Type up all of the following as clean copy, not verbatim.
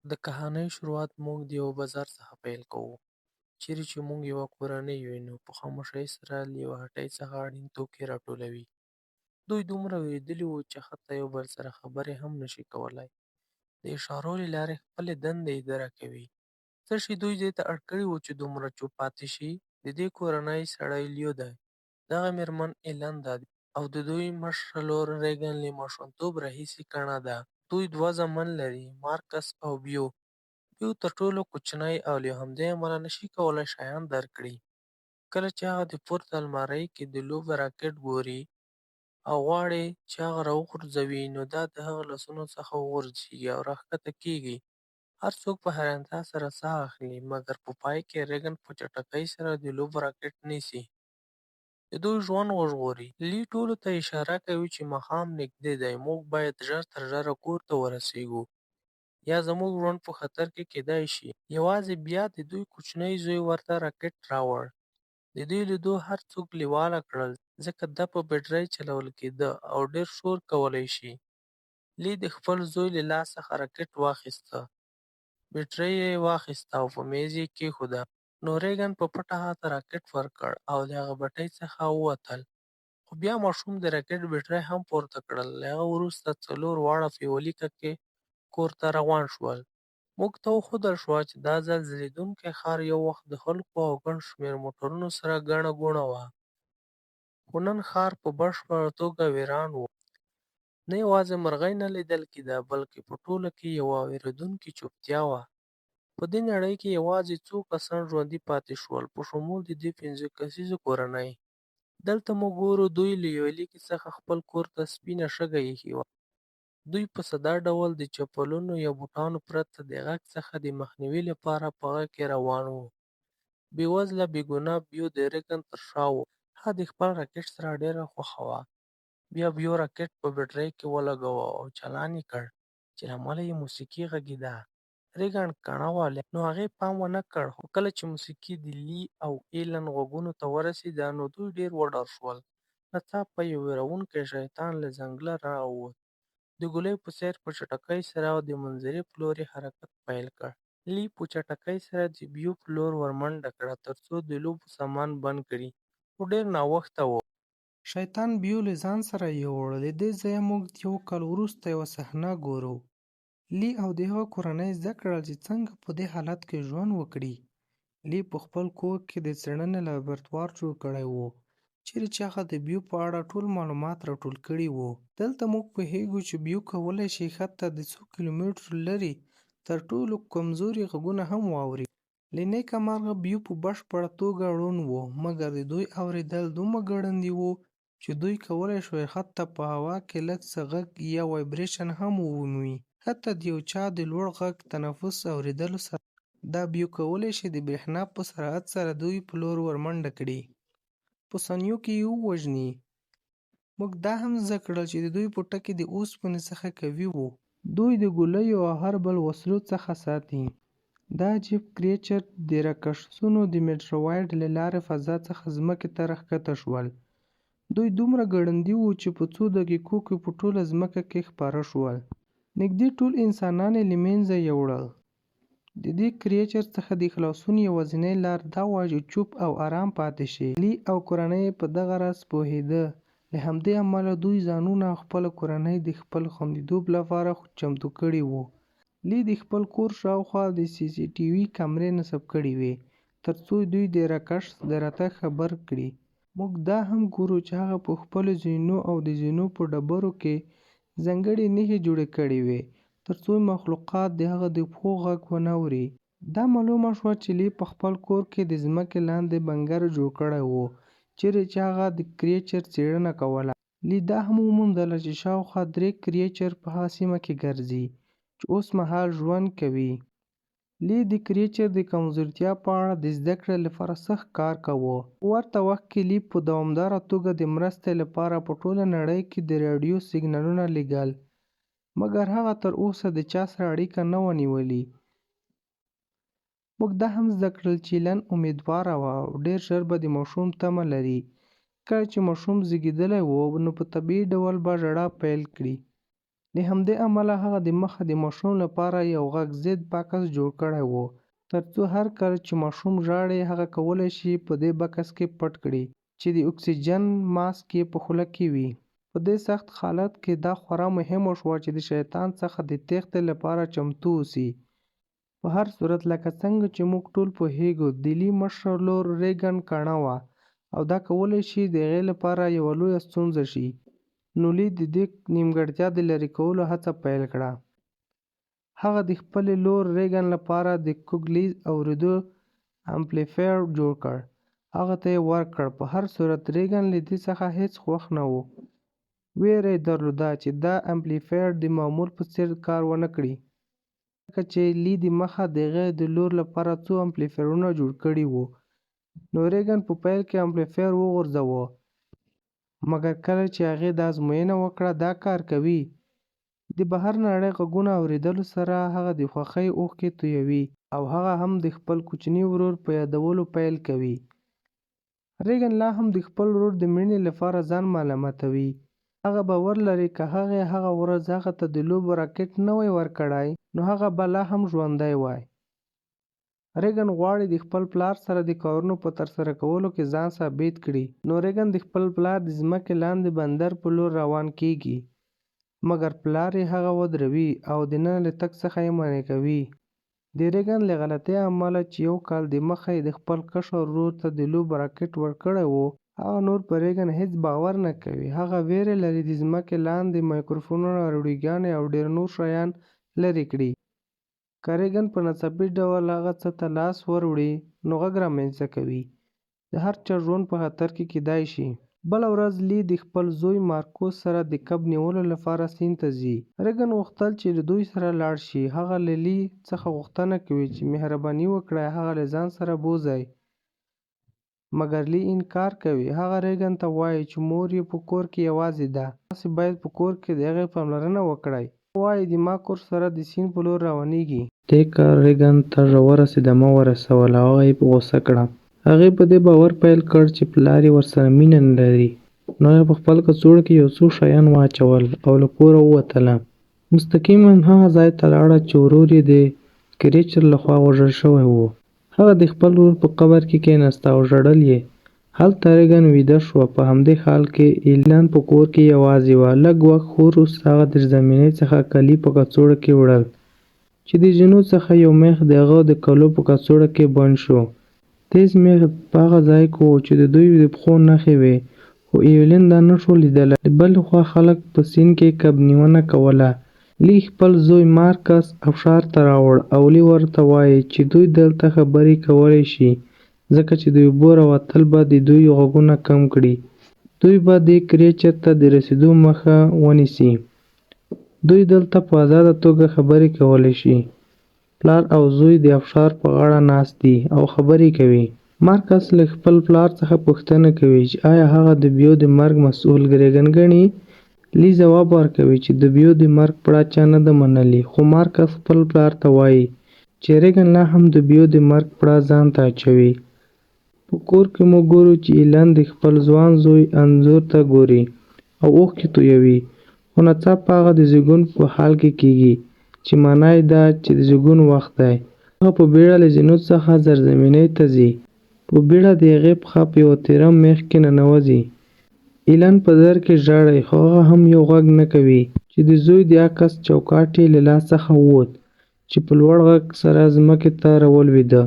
د کهانۍ شروعات موږ د یوه بازار څخه پیل کوو. چیرې چې موږ یوه کورنۍ وینو په خاموشۍ سره له یوه هټۍ څخه اړین توکي راټولوي. دوی دومره وېرېدلي وو چې حتی یو بل سره خبرې هم نشي کولای. د اشارو له لارې خپلې دندې اداره کوي. څه شي دوی دې ته اړ کړي وو چې دومره چوپ پاتې شي؟ د دې کورنۍ سړی لیو دی، دغه مېرمن ایلن ده، او د دوی مشره لور ریګن له ماشومتوب راهیسې کڼه ده. دوی دوه زامن لري، مارکس او بیو. بیو تر ټولو کوچنی او له همدې امله نشي کولی شیان درکړي. کله چې هغه د پورته المارۍ کې د لوبو راکټ ګوري او غواړي چې هغه راوغورځوي، نو دا د هغه لاسونو څخه وغورځېږي او راښکته کېږي. هر څوک په حیرانتیا سره ساه اخلي، مګر په پای کې ریګن په چټکۍ سره د لوبو راکټ نیسي. د دوی ژوند وژغوري. لی ټولو ته اشاره کوي چې ماښام نږدې دی، موږ باید ژر تر ژره کور ته ورسېږو، یا زموږ ژوند په خطر کې کیدای شي. یوازې بیا د دوی کوچنی زوی ورته راکټ راوړ. د دې لیدو هر څوک لیواله کړل، ځکه دا په بیټرۍ چلول کېده او ډېر شور کولی شي. لی د خپل زوی له لاس څخه راکټ واخیسته، بیټرۍ یې واخیسته او په میز یې کېښوده. نو ریګن په پټه هغه راکټ ورکړ او د هغه بټۍ څخه ووتل. خو بیا ماشوم د راکټ بیټرۍ هم پورته کړل. له هغه وروسته څلور واړه په یوه لیکه کې کور ته روان شول. موږ ته وښودل شوه چې دا ځل ځلېدونکی ښار یو وخت د خلکو او ګڼ شمېر موټرونو سره ګڼه ګوڼه وه. خو نن ښار په بشپړه توګه ویران و. نه یوازې مرغۍ نه لیدل کېده، بلکې په ټوله کې یوه وېرېدونکې چوپتیا وه. په دې نړۍ کې یوازې څو کسان ژوندي پاتې شول، په شمول د دې 5 کسیزې کورنۍ. دلته موږ ګورو دوی له یوې لیکې څخه خپل کور ته سپینه شګه ایښې وه. دوی په ساده ډول د چپلونو یا بوټانو پرته د غږ څخه د مخنیوي لپاره په غره کې روان وو. بېوزله بېګناه بیو د ریګن تر شا و. هغه د خپل راکټ سره ډېره خوښه وه. بیا بیو راکټ په بیټرۍ کې ولګاوه او چالان یې کړ، چې له امله یې موسیقي غږېده. ریګن کڼه وه، نو هغې پام ونه کړ. خو کله چې موسیقي د لی او ایلن غوږونو ته ورسېده، نو دوی ډېر وډار شول. ناڅاپه یو وېروونکی شیطان له ځنګله راووت. د ګولۍ په څېر په چټکۍ سره د منظرې په لور یې حرکت پیل کړ. لی په چټکۍ سره د بیو په لور ورمنډه کړه، ترڅو د لوبو سامان بند کړي، خو ډېر ناوخته و. شیطان بیو له ځان سره یووړ. له دې ځایه موږ د 1 کال وروسته یوه صحنه ګورو. لی او د هغه کورنۍ زده کړل چې څنګه په دې حالت کې ژوند وکړي. لی په خپل کور کې د څېړنې لابراتوار جوړ کړی و، چیرې چې هغه د بیو په اړه ټول معلومات راټول کړي وو. دلته موږ پوهیږو چې بیو کولی شي حتی د څو کیلومترو لرې تر ټولو کمزوري غږونه هم واوري. له نیکه مرغه بیو په بشپړه توګه ړوند و، مګر د دوی اورېدل دومره ګړندي وو چې دوی کولی شوای حتی په هوا کې لږ څه غږ یا وایبریشن هم ومومي. حتی د یو چا د لوړ غږ تنفس اورېدلو سره دا بیو کولی شي د برېښنا په سرعت سره دوی په لور ورمنډه کړي، په ثانیو کې یې ووژني. موږ دا هم زده کړل چې د دوی پوټکي د اوسپنې څخه قوي وو. دوی د ګولیو او هر بل وسلو څخه ساتي. دا عجیب کریچر د راکشسونو د میټروایډ له لارې فضا څخه ځمکې ته راښکته شول. دوی دومره ګړندي وو چې په څو دقیقو کې په ټوله ځمکه کې خپاره شول. نږدې ټول انسانان یې له منځه یوړل. د دې کریچر څخه د خلاصون یوازینۍ لار دا وه چې چوپ او آرام پاتې شي. لی او کورنۍ په دغه راز پوهېده. له همدې امله دوی ځانونه او خپله کورنۍ د خپل خوندیتوب لپاره چمتو کړي وو. لی د خپل کور شاوخوا د سی سی ټي وي کمرې نصب کړې وې، ترڅو دوی د راکټ د راتګ خبر کړي. موږ دا هم ګورو چې هغه په خپلو زینو او د زینو په ډبرو کې ځانګړې نښې جوړې کړې وې، ترڅو مخلوقات د هغه د پښو غږ ونه اوري. دا معلومه شوه چې لی په خپل کور کې د ځمکې لاندې بنکر جوړ کړی و، چیرې چې هغه د کریچر څېړنه کوله. لی دا هم وموندله چې شاوخوا 3 کریچر په هغه سیمه کې ګرځي چې اوس مهال ژوند کوي. لی د کریچر د کمزورتیا په اړه د زده کړې لپاره سخت کار کاوه. په ورته وخت کې لی په دوامداره توګه د مرستې لپاره په ټوله نړۍ کې د راډیو سیګنالونه لېږل، مګر هغه تر اوسه د چا سره اړیکه نه وه نیولې. موږ دا هم زده کړل چې ایلن امیدواره وه او ډېر ژر به د ماشوم تمه لري. کله چې ماشوم زېږېدلی و، نو په طبیعي ډول به ژړا پیل کړي. د همدې امله هغه د مخه د ماشوم لپاره یو غږ ضد بکس جوړ کړی و ترڅو هر کله چې ماشوم ژاړي هغه کولی شي په دې بکس کې پټ کړي چې د اکسیجن ماسک یې په خوله کې وي. په دې سخت حالت کې دا خورا مهمه شوه چې د شیطان څخه د تېښتې لپاره چمتو اوسي. په هر صورت لکه څنګه چې موږ ټول پوهیږو د لی مشره لور ریګن کڼه وه او دا کولی شي د هغې لپاره یوه لویه ستونزه شي. نو لی د دې نیمګړتیا د لرې کولو هڅه پیل کړه. هغه د خپلې لور ریګن لپاره د کوږ اورېدو امپلیفایر جوړ کړ. هغه ته یې ورکړ. په هر صورت ریګن له دې څخه هیڅ خوښ نه و. ویره یې درلوده چې دا امپلیفایر د معمول په څیر کار ونه کړي. ځکه چې لی د مخه د هغې د لور لپاره څو امپلیفایرونه جوړ کړي وو. نو ریګن په پیل کې امپلیفایر وغورځاوه. مګر کله چې هغې دا ازموینه وکړه دا کار کوي. د بهر نړۍ غږونه اورېدلو سره هغه د خوښۍ اوښکې تویوي او هغه هم د خپل کوچني ورور په یادولو پیل کوي. ریګن لا هم د خپل ورور د مړینې لپاره ځان ملامتوي. هغه باور لري که هغې هغه ورځ هغه ته د لوبو راکټ نه وای ورکړی نو هغه به لا هم ژوندی وای. ریګن غواړي د خپل پلار سره د کارونو په ترسره کولو کې ځان ثابت کړي. نو ریګن د خپل پلار د ځمکې لاندې بندر په لور روان کیږي. مګر پلار یې هغه ودروي او د نه له تګ څخه یې منع کوي. د ریګن له غلطۍ امله چې یو کال دمخه یې د خپل کشر ورور ته د لوبو راکټ ورکړی و هغه نور په ریګن هیڅ باور نه کوي. هغه ویرې لري د ځمکې لاندې مایکروفونونه، راډیوګانې او ډېر نور شیان لرې کړي. که ریګن په ناڅاپي ډول هغه څه ته لاس وروړي نو غږ رامنځته کوي. د هر چا ژوند په خطر کې کیدای شي. بله ورځ لی د خپل زوی مارکوس سره د کب نیولو لپاره سیند ته ځي. ریګن غوښتل چې له دوی سره لاړ شي. هغه له لی څخه غوښتنه کوي چې مهرباني وکړئ هغه له ځان سره بوځئ. مګر لی انکار کوي. هغه ریګن ته وایي چې مور یې په کور کې یوازې ده. تاسې باید په کور کې د هغې پاملرنه وکړئ. وایي د مارکوس سره د سیند په لور روانېږي. دې کار ریګن ته ژوره صدمه ورسوله او هغه یې په غوسه کړه. هغې په دې باور پیل کړ چې پلار یې ورسره مینه نه لري. نو هغې په خپل کڅوړه کې یو څو شیان واچول او له کوره ووتله. مستقیما هغه ځای ته لاړه چې ورور یې د کریچر لخوا وژل شوی و. هغه د خپل ورور په قبر کې کېناسته او ژړل یې. هلته ریګن ویده شوه. په همدې حال کې ایلن په کور کې یوازې وه. لږ وخت وروسته هغه د زمینې څخه کالي په کڅوړه کې وړل چې د زینو څخه یو میخ د هغه د کالو په کڅوړه کې بند شو. تیز میخ په هغه ځای کې و چې د دوی د پښو نښې وې خو ایلن دا نه شو لیدلی. د بلې خوا خلک په سیند کې کب نیونه کوله. لی خپل زوی مارکس ابشار ته راوړ او لی ورته وایي چې دوی دلته خبرې کولی شي ځکه چې د اوبو راوتل به د دوی غږونه کم کړي. دوی به د کریچر ته د رسېدو مخه ونیسي. دوی دلته په ازاده توګه خبرې کولی شي. پلار او زوی د ابشار په غاړه ناست دي او خبرې کوي. مارکس له خپل پلار څخه پوښتنه کوي چې آیا هغه د بیو د مرګ مسؤل ریګن ګڼي. لی ځواب ورکوي چې د بیو د مرګ پړه چا نه ده منلې. خو مارکس خپل پلار ته وایي چې ریګن لا هم د بیو د مرګ پړه ځان ته اچوي. په کور کې موږ ګورو چې ایلن د خپل ځوان زوی انځور ته ګوري او اوښکې تویوي. خو ناڅاپه هغه د زیږون په حال کې کیږي چې معنا یې ده چې د زیږون وخت دی. هغه په بیړه له زینو څخه زیرزمینۍ ته ځي. په بیړه د هغې پښه په یوه تیره میخ کې ننوځي. ایلن په در کې ژاړي خو هغه هم یو غږ نه کوي چې د زوی د عکس چوکاټ یې له لاس څخه ووت چې په لوړ غږ سره ځمکې ته راولوېده.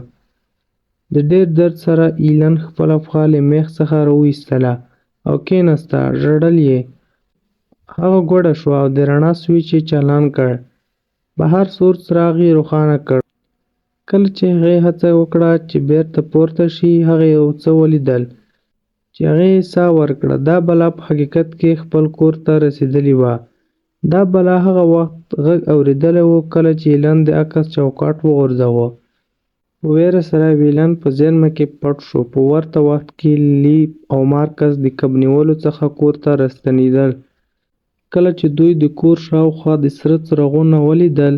د ډېر درد سره ایلن خپله پښه له میخ څخه راوایستله او کېناسته. ژړل یې. هغه ګوډه شوه او د رڼا سویچ یې چالان کړ. بهر سور څراغ یې روښانه کړ. کله چې هغې هڅه وکړه چې بیرته پورته شي هغه یو څه ولیدل چې هغې یې ساه ورکړه. دا بلا په حقیقت کې خپل کور ته رسېدلې وه. دا بلا هغه وخت غږ اورېدلی و کله چې ایلن د عکس چوکاټ وغورځاوه. په ویره سره ایلن په زیرمه کې پټ شو. په ورته وخت کې لی او مارکس د کب نیولو څخه کور ته راستنېدل. کله چې دوی د کور شاوخوا د سره څراغونه ولیدل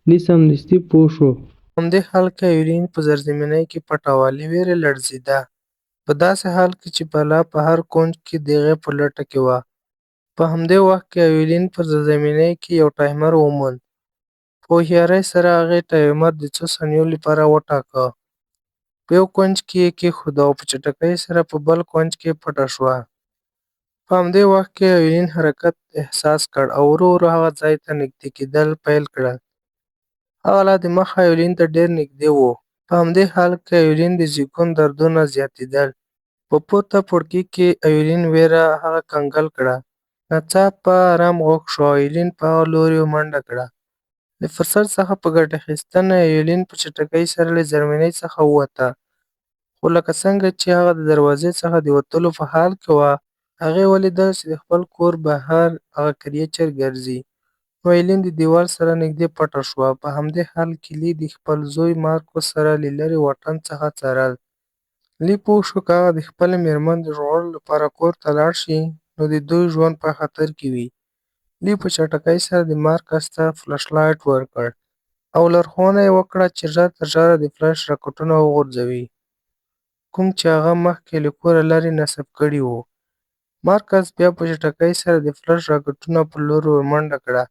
لی سمدستي پوه شو. په همدې حال کې ایلین په زیرزمینۍ کې پټه وه. له ویرې لړزېده. په داسې حال کې چې بلا په هر کونج کې د هغې په لټه کې وه. په همدې وخت کې ایولین په زمینۍ کې یو ټایمر وموند. په هوښیارۍ سره هغې ټایمر د څو ثانیو لپاره وټاکه. په یو کونج کې یې کېښود او په چټکۍ سره په بل کونج کې پټه شوه. په همدې وخت کې ایولین حرکت احساس کړ او ورو ورو هغه ځای ته نږدې کېدل پیل کړل. هغه لا دمخه ایولین ته ډېر نږدې و. په همدې حال کې ایولین د زېږون دردونه زیاتېدل. په پورته پړکي کې ایولین وېره هغه کنګل کړه. ناڅاپه ارام غږ شو او ایولین په هغه لوري منډه کړه. د فرصت څخه په ګټه اخیستنه ایولین په چټکۍ سره له زمینۍ څخه ووته. خو لکه څنګه چې هغه د دروازې څخه د وتلو په حال کې وه، هغې ولیدل چې د خپل کور بهر هغه کریچر ګرځي. نو ایلین د دیوال سره نږدې پټه شوه. په همدې حال کې لی د خپل زوی مارکوس سره له لرې واټن څخه څارل. لی پوه شو که هغه د خپلې مېرمن د ژغورلو لپاره کور ته لاړ شي، نو د دوی ژوند په خطر کې وي. لی په چټکۍ سره د مارکس ته فلش لایټ ورکړ او لارښوونه یې وکړه چې ژر تر ژره د فلش راکټونه وغورځوي، کوم چې هغه مخکې له کوره لرې نصب کړي وو. مارکس بیا په چټکۍ سره د فلش راکټونو په لور ورمنډه کړه.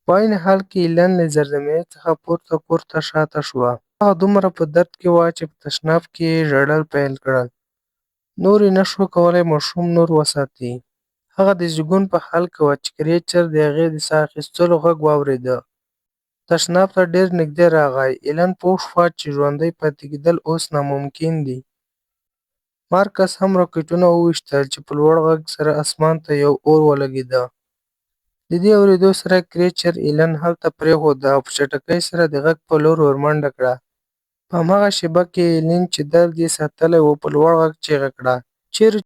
په عین حال کې ایلن له زیرزمینۍ څخه پورته کور ته شاته شوه. هغه دومره په درد کې وه چې په تشناب کې یې ژړل پیل کړل. نور یې نشو کولی ماشوم نور وساتي. هغه د زېږون په حال کې وه چې کریچر د هغې د ساه اخیستلو غږ واورېده. تشناب ته ډېر نږدې راغی. ایلن پوه شوه چې ژوندی پاتې کېدل اوس ناممکن دي. مارکس هم راکټونه وویشتل چې په لوړ غږ سره اسمان ته یو اور ولګېده. د دې اورېدو سره کریچر ایلن هلته پرېښوده او په چټکۍ سره د غږ په لور ورمنډه کړه. په هماغه شېبه کې ایلن چې درد یې ساتلی و په لوړ غږ چیغه کړه، چیرې